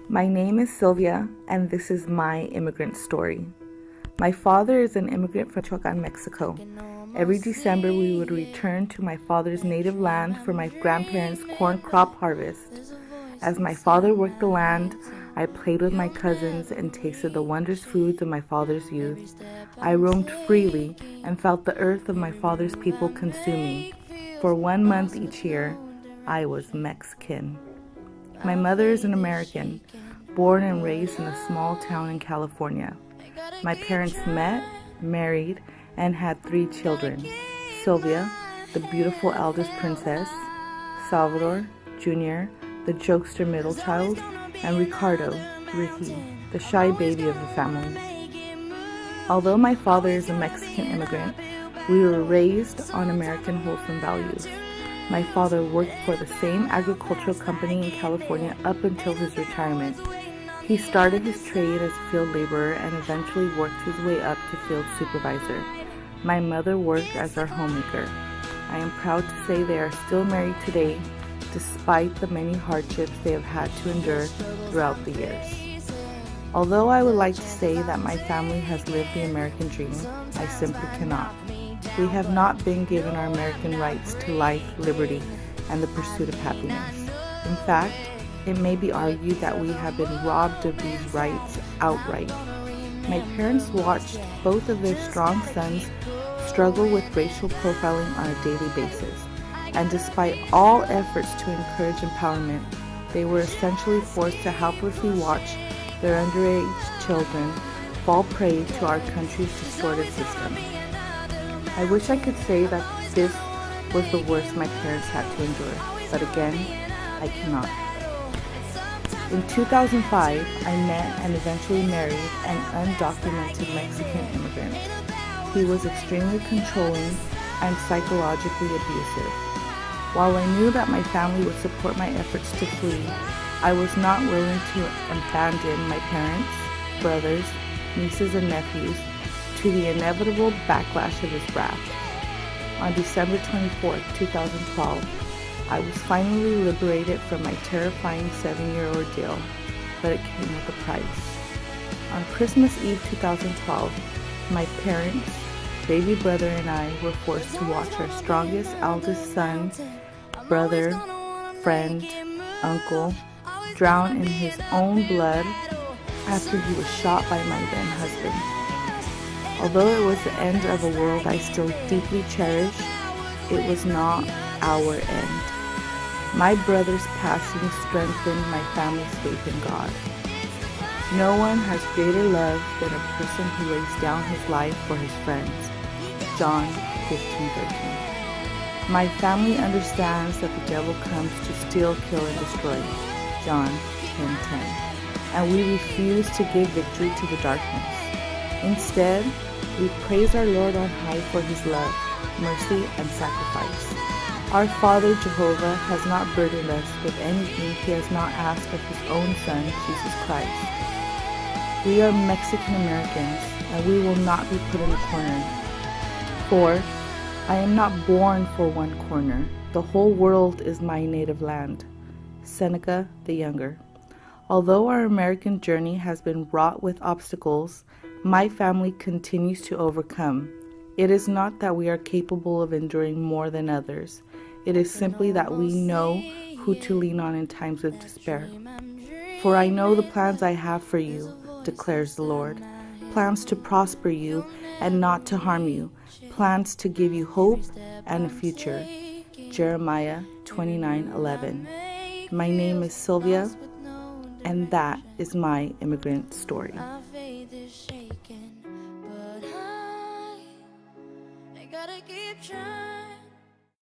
My name is Sylvia, and this is my immigrant story. My father is an immigrant from Michoacan, Mexico. Every December, we would return to my father's native land for my grandparents' corn crop harvest. As my father worked the land, I played with my cousins and tasted the wondrous foods of my father's youth. I roamed freely and felt the earth of my father's people consume me. For 1 month each year, I was Mexican. My mother is an American, born and raised in a small town in California. My parents met, married, and had 3 children: Sylvia, the beautiful eldest princess; Salvador, Jr., the jokester middle child; and Ricardo, Ricky, the shy baby of the family. Although my father is a Mexican immigrant, we were raised on American wholesome values. My father worked for the same agricultural company in California up until his retirement. He started his trade as a field laborer and eventually worked his way up to field supervisor. My mother worked as our homemaker. I am proud to say they are still married today, despite the many hardships they have had to endure throughout the years. Although I would like to say that my family has lived the American dream, I simply cannot. We have not been given our American rights to life, liberty, and the pursuit of happiness. In fact, it may be argued that we have been robbed of these rights outright. My parents watched both of their strong sons struggle with racial profiling on a daily basis, and despite all efforts to encourage empowerment, they were essentially forced to helplessly watch their underage children fall prey to our country's distorted system. I wish I could say that this was the worst my parents had to endure, but again, I cannot. In 2005, I met and eventually married an undocumented Mexican immigrant. He was extremely controlling and psychologically abusive. While I knew that my family would support my efforts to flee, I was not willing to abandon my parents, brothers, nieces, and nephews to the inevitable backlash of his wrath. On December 24, 2012, I was finally liberated from my terrifying 7-year ordeal, but it came with a price. On Christmas Eve 2012, my parents, baby brother, and I were forced to watch our strongest eldest son, brother, friend, uncle, drown in his own blood after he was shot by my then husband. Although it was the end of a world I still deeply cherish, it was not our end. My brother's passing strengthened my family's faith in God. No one has greater love than a person who lays down his life for his friends. John 15:13. My family understands that the devil comes to steal, kill, and destroy. John 10:10. And we refuse to give victory to the darkness. Instead, we praise our Lord on high for his love, mercy, and sacrifice. Our Father Jehovah has not burdened us with anything he has not asked of his own Son, Jesus Christ. We are Mexican Americans, and we will not be put in a corner. For I am not born for one corner. The whole world is my native land. Seneca the Younger. Although our American journey has been wrought with obstacles, my family continues to overcome. It is not that we are capable of enduring more than others. It is simply that we know who to lean on in times of despair. For I know the plans I have for you, declares the Lord. Plans to prosper you and not to harm you. Plans to give you hope and a future. Jeremiah 29:11. My name is Sylvia, and that is my immigrant story. My faith is shaken, but I gotta keep trying.